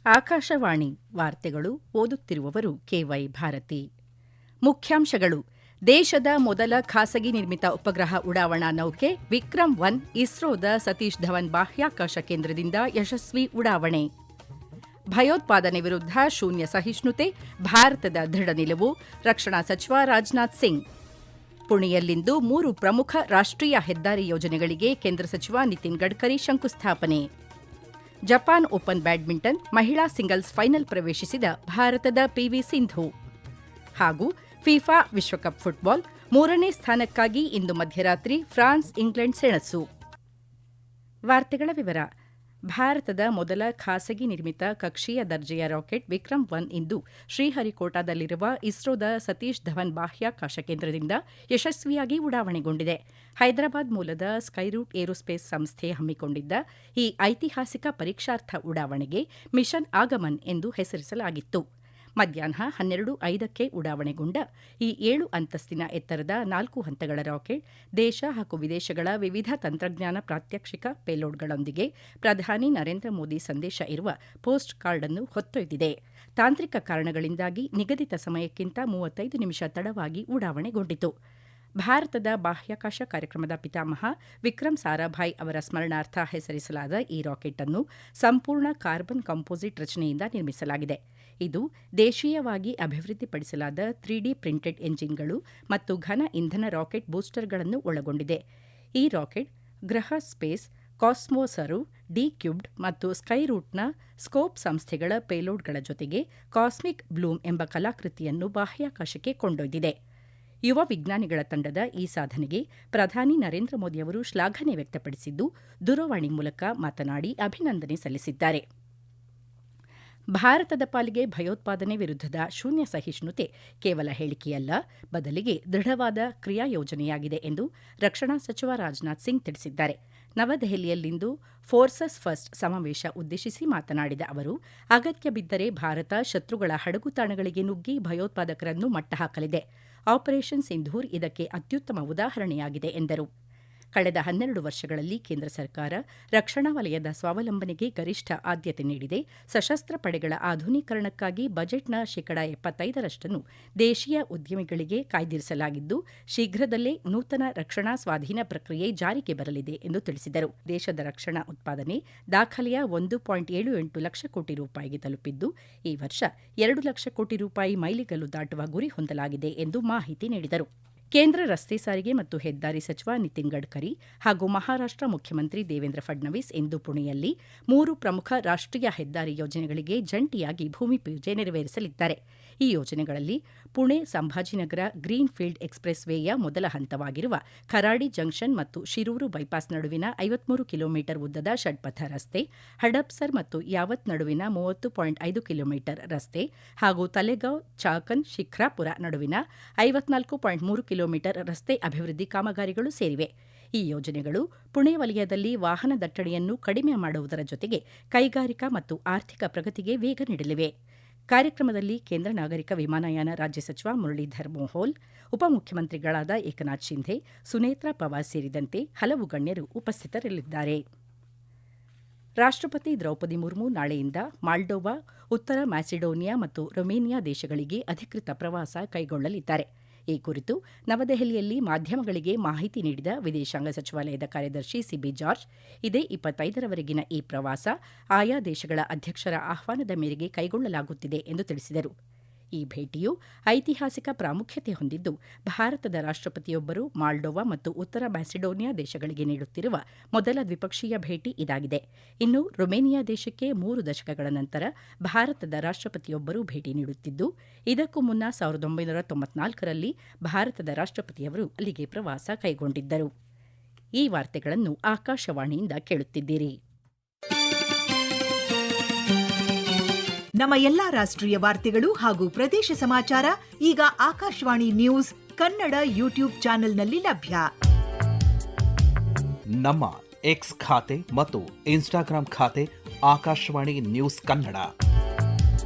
ಆಕಾಶವಾಣಿ ವಾರ್ತೆಗಳು ಓದುತ್ತಿರುವವರು ಕೆವೈ ಭಾರತಿ. ಮುಖ್ಯಾಂಶಗಳು: ದೇಶದ ಮೊದಲ ಖಾಸಗಿ ನಿರ್ಮಿತ ಉಪಗ್ರಹ ಉಡಾವಣಾ ನೌಕೆ ವಿಕ್ರಮ್-1 ಇಸ್ರೋದ ಸತೀಶ್ ಧವನ್ ಬಾಹ್ಯಾಕಾಶ ಕೇಂದ್ರದಿಂದ ಯಶಸ್ವಿ ಉಡಾವಣೆ. ಭಯೋತ್ಪಾದನೆ ವಿರುದ್ಧ ಶೂನ್ಯ ಸಹಿಷ್ಣುತೆ, ಭಾರತದ ದೃಢ ನಿಲುವು, ರಕ್ಷಣಾ ಸಚಿವ ರಾಜನಾಥ್ ಸಿಂಗ್. ಪುಣೆಯಲ್ಲಿಂದು 3 ಪ್ರಮುಖ ರಾಷ್ಟ್ರೀಯ ಹೆದ್ದಾರಿ ಯೋಜನೆಗಳಿಗೆ ಕೇಂದ್ರ ಸಚಿವ ನಿತಿನ್ ಗಡ್ಕರಿ ಶಂಕುಸ್ಥಾಪನೆ. ಜಪಾನ್ ಓಪನ್ ಬ್ಯಾಡ್ಮಿಂಟನ್ ಮಹಿಳಾ ಸಿಂಗಲ್ಸ್ ಫೈನಲ್ ಪ್ರವೇಶಿಸಿದ ಭಾರತದ ಪಿವಿ ಸಿಂಧು. ಹಾಗೂ ಫಿಫಾ ವಿಶ್ವಕಪ್ ಫುಟ್ಬಾಲ್ 3ನೇ ಸ್ಥಾನಕ್ಕಾಗಿ ಇಂದು ಮಧ್ಯರಾತ್ರಿ ಫ್ರಾನ್ಸ್-ಇಂಗ್ಲೆಂಡ್ ಸೆಣಸು. ವಾರ್ತೆಗಳ ವಿವರ. ಭಾರತದ ಮೊದಲ ಖಾಸಗಿ ನಿರ್ಮಿತ ಕಕ್ಷೀಯ ದರ್ಜೆಯ ರಾಕೆಟ್ ವಿಕ್ರಮ್-1 ಇಂದು ಶ್ರೀಹರಿಕೋಟಾದಲ್ಲಿರುವ ಇಸ್ರೋದ ಸತೀಶ್ ಧವನ್ ಬಾಹ್ಯಾಕಾಶ ಕೇಂದ್ರದಿಂದ ಯಶಸ್ವಿಯಾಗಿ ಉಡಾವಣೆಗೊಂಡಿದೆ. ಹೈದರಾಬಾದ್ ಮೂಲದ ಸ್ಕೈರೂಟ್ ಏರೋಸ್ಪೇಸ್ ಸಂಸ್ಥೆ ಹಮ್ಮಿಕೊಂಡಿದ್ದ ಈ ಐತಿಹಾಸಿಕ ಪರೀಕ್ಷಾರ್ಥ ಉಡಾವಣೆಗೆ ಮಿಷನ್ ಆಗಮನ್ ಎಂದು ಹೆಸರಿಸಲಾಗಿತ್ತು. ಮಧ್ಯಾಹ್ನ 12:05ಕ್ಕೆ ಉಡಾವಣೆಗೊಂಡ ಈ 7 ಅಂತಸ್ತಿನ ಎತ್ತರದ 4 ಹಂತಗಳ ರಾಕೆಟ್ ದೇಶ ಹಾಗೂ ವಿದೇಶಗಳ ವಿವಿಧ ತಂತ್ರಜ್ಞಾನ ಪ್ರಾತ್ಯಕ್ಷಿಕ ಪೇಲೋಡ್ಗಳೊಂದಿಗೆ ಪ್ರಧಾನಿ ನರೇಂದ್ರ ಮೋದಿ ಸಂದೇಶ ಇರುವ ಪೋಸ್ಟ್ ಕಾರ್ಡ್ ಅನ್ನು ಹೊತ್ತೊಯ್ದಿದೆ. ತಾಂತ್ರಿಕ ಕಾರಣಗಳಿಂದಾಗಿ ನಿಗದಿತ ಸಮಯಕ್ಕಿಂತ 35 ನಿಮಿಷ ತಡವಾಗಿ ಉಡಾವಣೆಗೊಂಡಿತು. ಭಾರತದ ಬಾಹ್ಯಾಕಾಶ ಕಾರ್ಯಕ್ರಮದ ಪಿತಾಮಹ ವಿಕ್ರಮ್ ಸಾರಾಭಾಯ್ ಅವರ ಸ್ಮರಣಾರ್ಥ ಹೆಸರಿಸಲಾದ ಈ ರಾಕೆಟ್ ಅನ್ನು ಸಂಪೂರ್ಣ ಕಾರ್ಬನ್ ಕಾಂಪೋಸಿಟ್ ರಚನೆಯಿಂದ ನಿರ್ಮಿಸಲಾಗಿದೆ. ಇದು ದೇಶೀಯವಾಗಿ ಅಭಿವೃದ್ಧಿಪಡಿಸಲಾದ 3D ಪ್ರಿಂಟೆಡ್ ಎಂಜಿನ್ಗಳು ಮತ್ತು ಘನ ಇಂಧನ ರಾಕೆಟ್ ಬೂಸ್ಟರ್ಗಳನ್ನು ಒಳಗೊಂಡಿದೆ. ಈ ರಾಕೆಟ್ ಗ್ರಹ ಸ್ಪೇಸ್, ಕಾಸ್ಮೋಸರು, ಡಿ-ಕ್ಯೂಬ್ಡ್ ಮತ್ತು ಸ್ಕೈರೂಟ್ನ ಸ್ಕೋಪ್ ಸಂಸ್ಥೆಗಳ ಪೇಲೋಡ್ಗಳ ಜೊತೆಗೆ ಕಾಸ್ಮಿಕ್ ಬ್ಲೂಮ್ ಎಂಬ ಕಲಾಕೃತಿಯನ್ನು ಬಾಹ್ಯಾಕಾಶಕ್ಕೆ ಕೊಂಡೊಯ್ದಿದೆ. ಯುವ ವಿಜ್ಞಾನಿಗಳ ತಂಡದ ಈ ಸಾಧನೆಗೆ ಪ್ರಧಾನಿ ನರೇಂದ್ರ ಮೋದಿಯವರು ಶ್ಲಾಘನೆ ವ್ಯಕ್ತಪಡಿಸಿದ್ದು, ದೂರವಾಣಿ ಮೂಲಕ ಮಾತನಾಡಿ ಅಭಿನಂದನೆ ಸಲ್ಲಿಸಿದ್ದಾರೆ. ಭಾರತದ ಪಾಲಿಗೆ ಭಯೋತ್ಪಾದನೆ ವಿರುದ್ಧದ ಶೂನ್ಯ ಸಹಿಷ್ಣುತೆ ಕೇವಲ ಹೇಳಿಕೆಯಲ್ಲ, ಬದಲಿಗೆ ದೃಢವಾದ ಕ್ರಿಯಾಯೋಜನೆಯಾಗಿದೆ ಎಂದು ರಕ್ಷಣಾ ಸಚಿವ ರಾಜನಾಥ್ ಸಿಂಗ್ ತಿಳಿಸಿದ್ದಾರೆ. ನವದೆಹಲಿಯಲ್ಲಿಂದು ಫೋರ್ಸಸ್ ಫಸ್ಟ್ ಸಮಾವೇಶ ಉದ್ದೇಶಿಸಿ ಮಾತನಾಡಿದ ಅವರು, ಅಗತ್ಯ ಬಿದ್ದರೆ ಭಾರತ ಶತ್ರುಗಳ ಹಡಗುತಾಣಗಳಿಗೆ ನುಗ್ಗಿ ಭಯೋತ್ಪಾದಕರನ್ನು ಮಟ್ಟಹಾಕಲಿದೆ. ಆಪರೇಷನ್ ಸಿಂಧೂರ್ ಇದಕ್ಕೆ ಅತ್ಯುತ್ತಮ ಉದಾಹರಣೆಯಾಗಿದೆ ಎಂದರು. ಕಳೆದ 12 ವರ್ಷಗಳಲ್ಲಿ ಕೇಂದ್ರ ಸರ್ಕಾರ ರಕ್ಷಣಾ ವಲಯದ ಸ್ವಾವಲಂಬನೆಗೆ ಗರಿಷ್ಠ ಆದ್ಯತೆ ನೀಡಿದೆ. ಸಶಸ್ತ್ರ ಪಡೆಗಳ ಆಧುನೀಕರಣಕ್ಕಾಗಿ ಬಜೆಟ್ನ 75% ದೇಶೀಯ ಉದ್ಯಮಿಗಳಿಗೆ ಕಾಯ್ದಿರಿಸಲಾಗಿದ್ದು, ಶೀಘ್ರದಲ್ಲೇ ನೂತನ ರಕ್ಷಣಾ ಸ್ವಾಧೀನ ಪ್ರಕ್ರಿಯೆ ಜಾರಿಗೆ ಬರಲಿದೆ ಎಂದು ತಿಳಿಸಿದರು. ದೇಶದ ರಕ್ಷಣಾ ಉತ್ಪಾದನೆ ದಾಖಲೆಯ 1.78 ಲಕ್ಷ ಕೋಟಿ ರೂಪಾಯಿಗೆ ತಲುಪಿದ್ದು, ಈ ವರ್ಷ 2 ಲಕ್ಷ ಕೋಟಿ ರೂಪಾಯಿ ಮೈಲಿಗಲ್ಲು ದಾಟುವ ಗುರಿ ಹೊಂದಲಾಗಿದೆ ಎಂದು ಮಾಹಿತಿ ನೀಡಿದರು. ಕೇಂದ್ರ ರಸ್ತೆ ಸಾರಿಗೆ ಮತ್ತು ಹೆದ್ದಾರಿ ಸಚಿವ ನಿತಿನ್ ಗಡ್ಕರಿ ಹಾಗೂ ಮಹಾರಾಷ್ಟ್ರ ಮುಖ್ಯಮಂತ್ರಿ ದೇವೇಂದ್ರ ಫಡ್ನವೀಸ್ ಇಂದು ಪುಣೆಯಲ್ಲಿ 3 ಪ್ರಮುಖ ರಾಷ್ಟ್ರೀಯ ಹೆದ್ದಾರಿ ಯೋಜನೆಗಳಿಗೆ ಜಂಟಿಯಾಗಿ ಭೂಮಿ ಪೂಜೆ ನೆರವೇರಿಸಲಿದ್ದಾರೆ. ಈ ಯೋಜನೆಗಳಲ್ಲಿ Pune Sambhajinagar green field express ವೇಯ ಮೊದಲ ಹಂತವಾಗಿರುವ ಖರಾಡಿ ಜಂಕ್ಷನ್ ಮತ್ತು ಶಿರೂರು ಬೈಪಾಸ್ ನಡುವಿನ 53 ಕಿಲೋಮೀಟರ್ ಉದ್ದದ ಷಡ್ಪಥ ರಸ್ತೆ, ಹಡಪ್ಸರ್ ಮತ್ತು ಯಾವತ್ ನಡುವಿನ 30.5 ಕಿಲೋಮೀಟರ್ ರಸ್ತೆ ಹಾಗೂ ತಲೆಗಾಂವ್ ಚಾಕನ್ ಶಿಖ್ರಾಪುರ ನಡುವಿನ 54.3 ಕಿಲೋಮೀಟರ್ ರಸ್ತೆ ಅಭಿವೃದ್ಧಿ ಕಾಮಗಾರಿಗಳು ಸೇರಿವೆ. ಈ ಯೋಜನೆಗಳು ಪುಣೆ ವಲಯದಲ್ಲಿ ವಾಹನ ದಟ್ಟಣೆಯನ್ನು ಕಡಿಮೆ ಮಾಡುವುದರ ಜೊತೆಗೆ ಕೈಗಾರಿಕಾ ಮತ್ತು ಆರ್ಥಿಕ ಪ್ರಗತಿಗೆ ವೇಗ ನೀಡಲಿವೆ. ಕಾರ್ಯಕ್ರಮದಲ್ಲಿ ಕೇಂದ್ರ ನಾಗರಿಕ ವಿಮಾನಯಾನ ರಾಜ್ಯ ಸಚಿವ ಮುರಳೀಧರ್ ಮೋಹೋಲ್, ಉಪಮುಖ್ಯಮಂತ್ರಿಗಳಾದ ಏಕನಾಥ್ ಶಿಂಧೆ, ಸುನೇತ್ರಾ ಪವಾರ್ ಸೇರಿದಂತೆ ಹಲವು ಗಣ್ಯರು ಉಪಸ್ಥಿತರಿರಲಿದ್ದಾರೆ. ರಾಷ್ಟ್ರಪತಿ ದ್ರೌಪದಿ ಮುರ್ಮು ನಾಳೆಯಿಂದ ಮಾಲ್ಡೋವಾ, ಉತ್ತರ ಮ್ಯಾಸಿಡೋನಿಯಾ ಮತ್ತು ರೊಮೇನಿಯಾ ದೇಶಗಳಿಗೆ ಅಧಿಕೃತ ಪ್ರವಾಸ ಕೈಗೊಳ್ಳಲಿದ್ದಾರೆ. ಈ ಕುರಿತು ನವದೆಹಲಿಯಲ್ಲಿ ಮಾಧ್ಯಮಗಳಿಗೆ ಮಾಹಿತಿ ನೀಡಿದ ವಿದೇಶಾಂಗ ಸಚಿವಾಲಯದ ಕಾರ್ಯದರ್ಶಿ ಸಿಬಿ ಜಾರ್ಜ್, ಇದೇ 25ರವರೆಗಿನ ಈ ಪ್ರವಾಸ ಆಯಾ ದೇಶಗಳ ಅಧ್ಯಕ್ಷರ ಆಹ್ವಾನದ ಮೇರೆಗೆ ಕೈಗೊಳ್ಳಲಾಗುತ್ತಿದೆ ಎಂದು ತಿಳಿಸಿದರು. ಈ ಭೇಟಿಯು ಐತಿಹಾಸಿಕ ಪ್ರಾಮುಖ್ಯತೆ ಹೊಂದಿದ್ದು, ಭಾರತದ ರಾಷ್ಟ್ರಪತಿಯೊಬ್ಬರು ಮಾಲ್ಡೋವಾ ಮತ್ತು ಉತ್ತರ ಮ್ಯಾಸಿಡೋನಿಯಾ ದೇಶಗಳಿಗೆ ನೀಡುತ್ತಿರುವ ಮೊದಲ ದ್ವಿಪಕ್ಷೀಯ ಭೇಟಿ ಇದಾಗಿದೆ. ಇನ್ನು ರೊಮೇನಿಯಾ ದೇಶಕ್ಕೆ 3 ದಶಕಗಳ ನಂತರ ಭಾರತದ ರಾಷ್ಟ್ರಪತಿಯೊಬ್ಬರು ಭೇಟಿ ನೀಡುತ್ತಿದ್ದು, ಇದಕ್ಕೂ ಮುನ್ನ 1994ರಲ್ಲಿ ಭಾರತದ ರಾಷ್ಟ್ರಪತಿಯವರು ಅಲ್ಲಿಗೆ ಪ್ರವಾಸ ಕೈಗೊಂಡಿದ್ದರು. ಈ ವಾರ್ತೆಗಳನ್ನು ಆಕಾಶವಾಣಿಯಿಂದ ಕೇಳುತ್ತಿದ್ದೀರಿ. ನಮ್ಮ ಎಲ್ಲಾ ರಾಷ್ಟ್ರೀಯ ವಾರ್ತೆಗಳು ಹಾಗೂ ಪ್ರದೇಶ ಸಮಾಚಾರ ಈಗ ಆಕಾಶವಾಣಿ ನ್ಯೂಸ್ ಕನ್ನಡ ಯೂಟ್ಯೂಬ್ ಚಾನೆಲ್ನಲ್ಲಿ ಲಭ್ಯ. ನಮ್ಮ ಎಕ್ಸ್ ಖಾತೆ ಮತ್ತು ಇನ್ಸ್ಟಾಗ್ರಾಂ ಖಾತೆ ಆಕಾಶವಾಣಿ ನ್ಯೂಸ್ ಕನ್ನಡ.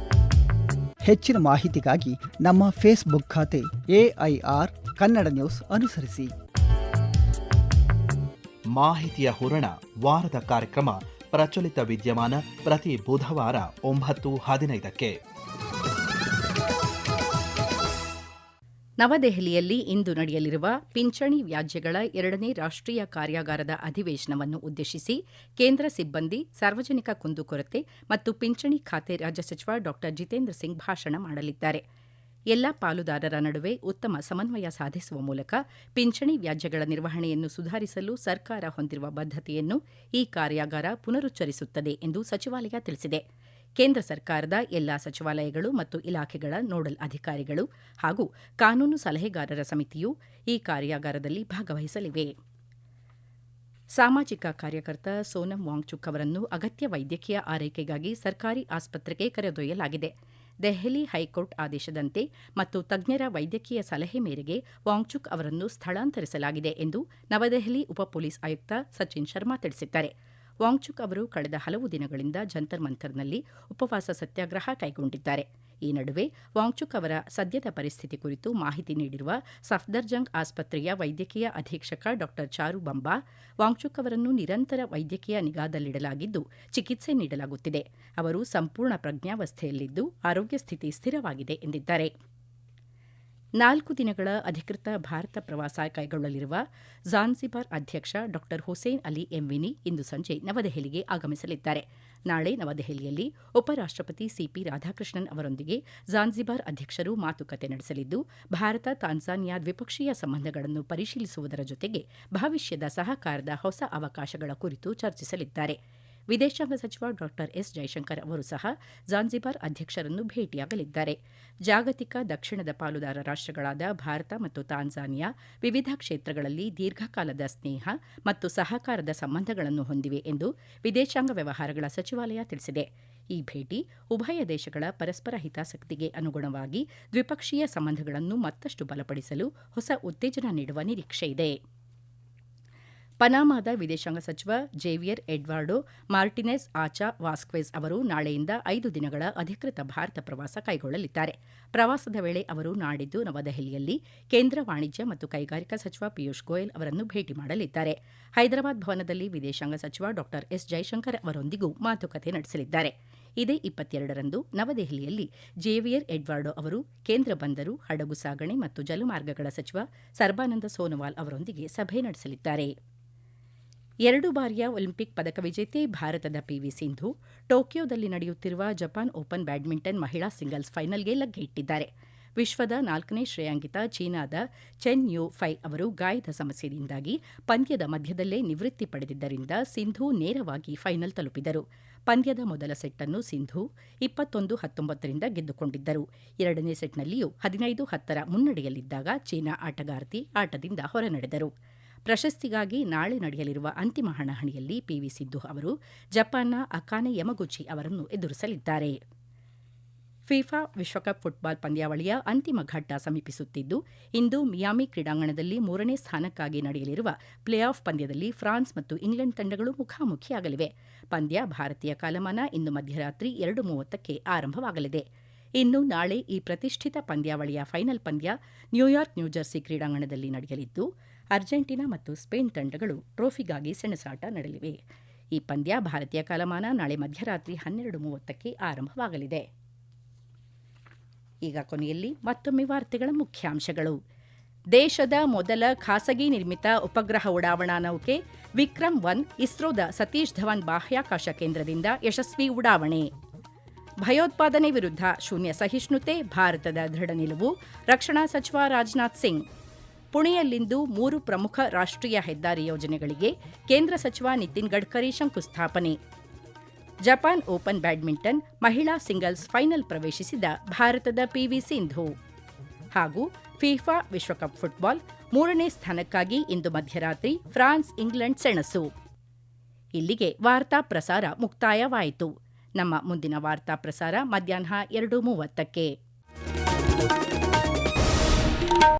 ಹೆಚ್ಚಿನ ಮಾಹಿತಿಗಾಗಿ ನಮ್ಮ ಫೇಸ್ಬುಕ್ ಖಾತೆ AIR ಕನ್ನಡ ನ್ಯೂಸ್ ಅನುಸರಿಸಿ. ಮಾಹಿತಿಯ ಹೂರಣ ವಾರದ ಕಾರ್ಯಕ್ರಮ ಪ್ರಚಲಿತ ವಿದ್ಯಮಾನ ಪ್ರತಿ ಬುಧವಾರ 9:15ಕ್ಕೆ. ನವದೆಹಲಿಯಲ್ಲಿ ಇಂದು ನಡೆಯಲಿರುವ ಪಿಂಚಣಿ ವ್ಯಾಜ್ಯಗಳ 2ನೇ ರಾಷ್ಟ್ರೀಯ ಕಾರ್ಯಾಗಾರದ ಅಧಿವೇಶನವನ್ನು ಉದ್ದೇಶಿಸಿ ಕೇಂದ್ರ ಸಿಬ್ಬಂದಿ, ಸಾರ್ವಜನಿಕ ಕುಂದುಕೊರತೆ ಮತ್ತು ಪಿಂಚಣಿ ಖಾತೆ ರಾಜ್ಯ ಸಚಿವ ಡಾ ಜಿತೇಂದ್ರ ಸಿಂಗ್ ಭಾಷಣ ಮಾಡಲಿದ್ದಾರೆ. ಎಲ್ಲ ಪಾಲುದಾರರ ನಡುವೆ ಉತ್ತಮ ಸಮನ್ವಯ ಸಾಧಿಸುವ ಮೂಲಕ ಪಿಂಚಣಿ ವ್ಯಾಜ್ಯಗಳ ನಿರ್ವಹಣೆಯನ್ನು ಸುಧಾರಿಸಲು ಸರ್ಕಾರ ಹೊಂದಿರುವ ಬದ್ಧತೆಯನ್ನು ಈ ಕಾರ್ಯಾಗಾರ ಪುನರುಚ್ಚರಿಸುತ್ತದೆ ಎಂದು ಸಚಿವಾಲಯ ತಿಳಿಸಿದೆ. ಕೇಂದ್ರ ಸರ್ಕಾರದ ಎಲ್ಲಾ ಸಚಿವಾಲಯಗಳು ಮತ್ತು ಇಲಾಖೆಗಳ ನೋಡಲ್ ಅಧಿಕಾರಿಗಳು ಹಾಗೂ ಕಾನೂನು ಸಲಹೆಗಾರರ ಸಮಿತಿಯು ಈ ಕಾರ್ಯಾಗಾರದಲ್ಲಿ ಭಾಗವಹಿಸಲಿವೆ. ಸಾಮಾಜಿಕ ಕಾರ್ಯಕರ್ತ ಸೋನಂ ವಾಂಗ್ಚುಕ್ ಅವರನ್ನು ಅಗತ್ಯ ವೈದ್ಯಕೀಯ ಆರೈಕೆಗಾಗಿ ಸರ್ಕಾರಿ ಆಸ್ಪತ್ರೆಗೆ ಕರೆದೊಯ್ಯಲಾಗಿದೆ. ದೆಹಲಿ ಹೈಕೋರ್ಟ್ ಆದೇಶದಂತೆ ಮತ್ತು ತಜ್ಞರ ವೈದ್ಯಕೀಯ ಸಲಹೆ ಮೇರೆಗೆ ವಾಂಗ್ಚುಕ್ ಅವರನ್ನು ಸ್ಥಳಾಂತರಿಸಲಾಗಿದೆ ಎಂದು ನವದೆಹಲಿ ಉಪ ಪೊಲೀಸ್ ಆಯುಕ್ತ ಸಚಿನ್ ಶರ್ಮಾ ತಿಳಿಸಿದ್ದಾರೆ. ವಾಂಗ್ಚುಕ್ ಅವರು ಕಳೆದ ಹಲವು ದಿನಗಳಿಂದ ಜಂತರ್ ಮಂತರ್ನಲ್ಲಿ ಉಪವಾಸ ಸತ್ಯಾಗ್ರಹ ಕೈಗೊಂಡಿದ್ದಾರೆ. ಈ ನಡುವೆ ವಾಂಗ್ಚುಕ್ ಅವರ ಸದ್ಯದ ಪರಿಸ್ಥಿತಿ ಕುರಿತು ಮಾಹಿತಿ ನೀಡಿರುವ ಸಫ್ದರ್ಜಂಗ್ ಆಸ್ಪತ್ರೆಯ ವೈದ್ಯಕೀಯ ಅಧೀಕ್ಷಕ ಡಾ ಚಾರು ಬಂಬಾ, ವಾಂಗ್ಚುಕ್ ಅವರನ್ನು ನಿರಂತರ ವೈದ್ಯಕೀಯ ನಿಗಾದಲ್ಲಿಡಲಾಗಿದ್ದು ಚಿಕಿತ್ಸೆ ನೀಡಲಾಗುತ್ತಿದೆ. ಅವರು ಸಂಪೂರ್ಣ ಪ್ರಜ್ಞಾವಸ್ಥೆಯಲ್ಲಿದ್ದು ಆರೋಗ್ಯ ಸ್ಥಿತಿ ಸ್ಥಿರವಾಗಿದೆ ಎಂದಿದ್ದಾರೆ. 4 ದಿನಗಳ ಅಧಿಕೃತ ಭಾರತ ಪ್ರವಾಸ ಕೈಗೊಳ್ಳಲಿರುವ ಝಾನ್ಸಿಬಾರ್ ಅಧ್ಯಕ್ಷ ಡಾ ಹುಸೇನ್ ಅಲಿ ಎಮ್ವಿನಿ ಇಂದು ಸಂಜೆ ನವದೆಹಲಿಗೆ ಆಗಮಿಸಲಿದ್ದಾರೆ. ನಾಳೆ ನವದೆಹಲಿಯಲ್ಲಿ ಉಪರಾಷ್ಟಪತಿ ಸಿಪಿ ರಾಧಾಕೃಷ್ಣನ್ ಅವರೊಂದಿಗೆ ಝಾನ್ಸಿಬಾರ್ ಅಧ್ಯಕ್ಷರು ಮಾತುಕತೆ ನಡೆಸಲಿದ್ದು, ಭಾರತ ತಾನ್ಜಾನಿಯಾ ದ್ವಿಪಕ್ಷೀಯ ಸಂಬಂಧಗಳನ್ನು ಪರಿಶೀಲಿಸುವುದರ ಜೊತೆಗೆ ಭವಿಷ್ಯದ ಸಹಕಾರದ ಹೊಸ ಅವಕಾಶಗಳ ಕುರಿತು ಚರ್ಚಿಸಲಿದ್ದಾರೆ. ವಿದೇಶಾಂಗ ಸಚಿವ ಡಾ ಎಸ್ ಜೈಶಂಕರ್ ಅವರು ಸಹ ಝಾನ್ಸಿಬಾರ್ ಅಧ್ಯಕ್ಷರನ್ನು ಭೇಟಿಯಾಗಲಿದ್ದಾರೆ. ಜಾಗತಿಕ ದಕ್ಷಿಣದ ಪಾಲುದಾರ ರಾಷ್ಟಗಳಾದ ಭಾರತ ಮತ್ತು ತಾನ್ಜಾನಿಯಾ ವಿವಿಧ ಕ್ಷೇತ್ರಗಳಲ್ಲಿ ದೀರ್ಘಕಾಲದ ಸ್ನೇಹ ಮತ್ತು ಸಹಕಾರದ ಸಂಬಂಧಗಳನ್ನು ಹೊಂದಿವೆ ಎಂದು ವಿದೇಶಾಂಗ ವ್ಯವಹಾರಗಳ ಸಚಿವಾಲಯ ತಿಳಿಸಿದೆ. ಈ ಭೇಟಿ ಉಭಯ ದೇಶಗಳ ಪರಸ್ಪರ ಹಿತಾಸಕ್ತಿಗೆ ಅನುಗುಣವಾಗಿ ದ್ವಿಪಕ್ಷೀಯ ಸಂಬಂಧಗಳನ್ನು ಮತ್ತಷ್ಟು ಬಲಪಡಿಸಲು ಹೊಸ ಉತ್ತೇಜನ ನೀಡುವ ನಿರೀಕ್ಷೆಯಿದೆ. ಪನಾಮಾದ ವಿದೇಶಾಂಗ ಸಚಿವ ಜೇವಿಯರ್ ಎಡ್ವಾರ್ಡೋ ಮಾರ್ಟಿನೆಸ್ ಆಚಾ ವಾಸ್ಕ್ವೆಸ್ ಅವರು ನಾಳೆಯಿಂದ 5 ದಿನಗಳ ಅಧಿಕೃತ ಭಾರತ ಪ್ರವಾಸ ಕೈಗೊಳ್ಳಲಿದ್ದಾರೆ. ಪ್ರವಾಸದ ವೇಳೆ ಅವರು ನಾಡಿದ್ದು ನವದೆಹಲಿಯಲ್ಲಿ ಕೇಂದ್ರ ವಾಣಿಜ್ಯ ಮತ್ತು ಕೈಗಾರಿಕಾ ಸಚಿವ ಪಿಯೂಷ್ ಗೋಯಲ್ ಅವರನ್ನು ಭೇಟಿ ಮಾಡಲಿದ್ದಾರೆ. ಹೈದರಾಬಾದ್ ಭವನದಲ್ಲಿ ವಿದೇಶಾಂಗ ಸಚಿವ ಡಾ ಎಸ್ ಜೈಶಂಕರ್ ಅವರೊಂದಿಗೂ ಮಾತುಕತೆ ನಡೆಸಲಿದ್ದಾರೆ. ಇದೇ 22ರಂದು ನವದೆಹಲಿಯಲ್ಲಿ ಜೇವಿಯರ್ ಎಡ್ವಾರ್ಡೋ ಅವರು ಕೇಂದ್ರ ಬಂದರು, ಹಡಗು ಸಾಗಣೆ ಮತ್ತು ಜಲಮಾರ್ಗಗಳ ಸಚಿವ ಸರ್ಬಾನಂದ ಸೋನೋವಾಲ್ ಅವರೊಂದಿಗೆ ಸಭೆ ನಡೆಸಲಿದ್ದಾರೆ. 2 ಬಾರಿಯ ಒಲಿಂಪಿಕ್ ಪದಕ ವಿಜೇತೆ ಭಾರತದ ಪಿವಿ ಸಿಂಧು ಟೋಕಿಯೋದಲ್ಲಿ ನಡೆಯುತ್ತಿರುವ ಜಪಾನ್ ಓಪನ್ ಬ್ಯಾಡ್ಮಿಂಟನ್ ಮಹಿಳಾ ಸಿಂಗಲ್ಸ್ ಫೈನಲ್ಗೆ ಲಗ್ಗೆ ಇಟ್ಟಿದ್ದಾರೆ. ವಿಶ್ವದ 4ನೇ ಶ್ರೇಯಾಂಕಿತ ಚೀನಾದ ಚೆನ್ ಯು ಫೈ ಅವರು ಗಾಯದ ಸಮಸ್ಯೆಯಿಂದಾಗಿ ಪಂದ್ಯದ ಮಧ್ಯದಲ್ಲೇ ನಿವೃತ್ತಿ ಪಡೆದಿದ್ದರಿಂದ ಸಿಂಧು ನೇರವಾಗಿ ಫೈನಲ್ ತಲುಪಿದರು. ಪಂದ್ಯದ ಮೊದಲ ಸೆಟ್ ಅನ್ನು ಸಿಂಧು 21-19ರಿಂದ ಗೆದ್ದುಕೊಂಡಿದ್ದರು. 2ನೇ ಸೆಟ್ನಲ್ಲಿಯೂ 15-10 ಮುನ್ನಡೆಯಲ್ಲಿದ್ದಾಗ ಚೀನಾ ಆಟಗಾರ್ತಿ ಆಟದಿಂದ ಹೊರನಡೆದರು. ಪ್ರಶಸ್ತಿಗಾಗಿ ನಾಳೆ ನಡೆಯಲಿರುವ ಅಂತಿಮ ಹಣಾಹಣಿಯಲ್ಲಿ ಪಿವಿ ಸಿಂಧು ಅವರು ಜಪಾನ್ನ ಅಕಾನೆ ಯಮಗುಚಿ ಅವರನ್ನು ಎದುರಿಸಲಿದ್ದಾರೆ. ಫಿಫಾ ವಿಶ್ವಕಪ್ ಫುಟ್ಬಾಲ್ ಪಂದ್ಯಾವಳಿಯ ಅಂತಿಮ ಘಟ್ಟ ಸಮೀಪಿಸುತ್ತಿದ್ದು, ಇಂದು ಮಿಯಾಮಿ ಕ್ರೀಡಾಂಗಣದಲ್ಲಿ 3ನೇ ಸ್ಥಾನಕ್ಕಾಗಿ ನಡೆಯಲಿರುವ ಪ್ಲೇ ಆಫ್ ಪಂದ್ಯದಲ್ಲಿ ಫ್ರಾನ್ಸ್ ಮತ್ತು ಇಂಗ್ಲೆಂಡ್ ತಂಡಗಳು ಮುಖಾಮುಖಿಯಾಗಲಿವೆ. ಪಂದ್ಯ ಭಾರತೀಯ ಕಾಲಮಾನ ಇಂದು ಮಧ್ಯರಾತ್ರಿ 2:30ಕ್ಕೆ ಆರಂಭವಾಗಲಿದೆ. ಇನ್ನು ನಾಳೆ ಈ ಪ್ರತಿಷ್ಠಿತ ಪಂದ್ಯಾವಳಿಯ ಫೈನಲ್ ಪಂದ್ಯ ನ್ಯೂಯಾರ್ಕ್ ನ್ಯೂಜೆರ್ಸಿ ಕ್ರೀಡಾಂಗಣದಲ್ಲಿ ನಡೆಯಲಿದ್ದು, ಅರ್ಜೆಂಟೀನಾ ಮತ್ತು ಸ್ಪೇನ್ ತಂಡಗಳು ಟ್ರೋಫಿಗಾಗಿ ಸೆಣಸಾಟ ನಡೆಯಲಿವೆ. ಈ ಪಂದ್ಯ ಭಾರತೀಯ ಕಾಲಮಾನ ನಾಳೆ ಮಧ್ಯರಾತ್ರಿ 12:30ಕ್ಕೆ ಆರಂಭವಾಗಲಿದೆ. ಈಗ ಕೊನೆಯಲ್ಲಿ ಮತ್ತೊಮ್ಮೆ ವಾರ್ತೆಗಳ ಮುಖ್ಯಾಂಶಗಳು. ದೇಶದ ಮೊದಲ ಖಾಸಗಿ ನಿರ್ಮಿತ ಉಪಗ್ರಹ ಉಡಾವಣಾ ನೌಕೆ ವಿಕ್ರಮ್-1 ಇಸ್ರೋದ ಸತೀಶ್ ಧವನ್ ಬಾಹ್ಯಾಕಾಶ ಕೇಂದ್ರದಿಂದ ಯಶಸ್ವಿ ಉಡಾವಣೆ. ಭಯೋತ್ಪಾದನೆ ವಿರುದ್ಧ ಶೂನ್ಯ ಸಹಿಷ್ಣುತೆ, ಭಾರತದ ದೃಢ ನಿಲುವು, ರಕ್ಷಣಾ ಸಚಿವ ರಾಜನಾಥ್ ಸಿಂಗ್. ಪುಣೆಯಲ್ಲಿಂದು 3 ಪ್ರಮುಖ ರಾಷ್ಟ್ರೀಯ ಹೆದ್ದಾರಿ ಯೋಜನೆಗಳಿಗೆ ಕೇಂದ್ರ ಸಚಿವ ನಿತಿನ್ ಗಡ್ಕರಿ ಶಂಕುಸ್ಥಾಪನೆ. ಜಪಾನ್ ಓಪನ್ ಬ್ಯಾಡ್ಮಿಂಟನ್ ಮಹಿಳಾ ಸಿಂಗಲ್ಸ್ ಫೈನಲ್ ಪ್ರವೇಶಿಸಿದ ಭಾರತದ ಪಿವಿ ಸಿಂಧು. ಹಾಗೂ ಫಿಫಾ ವಿಶ್ವಕಪ್ ಫುಟ್ಬಾಲ್ 3ನೇ ಸ್ಥಾನಕ್ಕಾಗಿ ಇಂದು ಮಧ್ಯರಾತ್ರಿ ಫ್ರಾನ್ಸ್ ಇಂಗ್ಲೆಂಡ್ ಸೆಣಸು. ಇಲ್ಲಿಗೆ ವಾರ್ತಾ ಪ್ರಸಾರ ಮುಕ್ತಾಯವಾಯಿತು. ನಮ್ಮ ಮುಂದಿನ ವಾರ್ತಾ ಪ್ರಸಾರ ಮಧ್ಯಾಹ್ನ 2:30ಕ್ಕೆ.